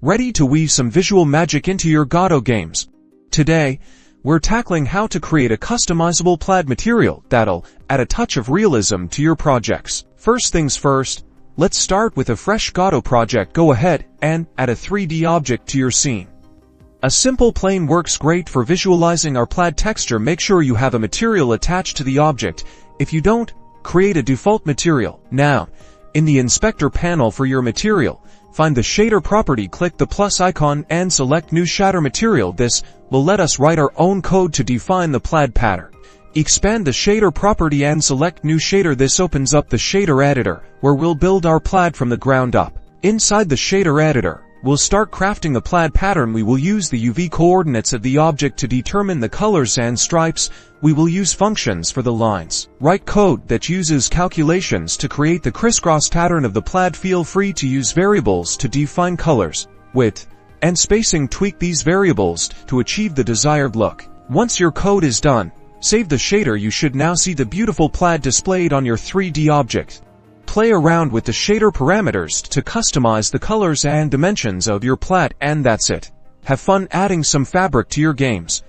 ready to weave some visual magic into your Godot games. Today, we're tackling how to create a customizable plaid material that'll add a touch of realism to your projects. First things first, let's start with a fresh Godot project. Go ahead and add a 3D object to your scene. A simple plane works great for visualizing our plaid texture. Make sure you have a material attached to the object. If you don't, create a default material. Now, in the inspector panel for your material, find the shader property, click the plus icon and select new ShaderMaterial. This will let us write our own code to define the plaid pattern. Expand the shader property and select new shader. This opens up the shader editor, where we'll build our plaid from the ground up. Inside the shader editor, we'll start crafting the plaid pattern. We will use the UV coordinates of the object to determine the colors and stripes. We will use functions for the lines. Write code that uses calculations to create the crisscross pattern of the plaid. Feel free to use variables to define colors, width, and spacing. Tweak these variables to achieve the desired look. Once your code is done, save the shader. You should now see the beautiful plaid displayed on your 3D object. Play around with the shader parameters to customize the colors and dimensions of your plaid, and that's it. Have fun adding some fabric to your games.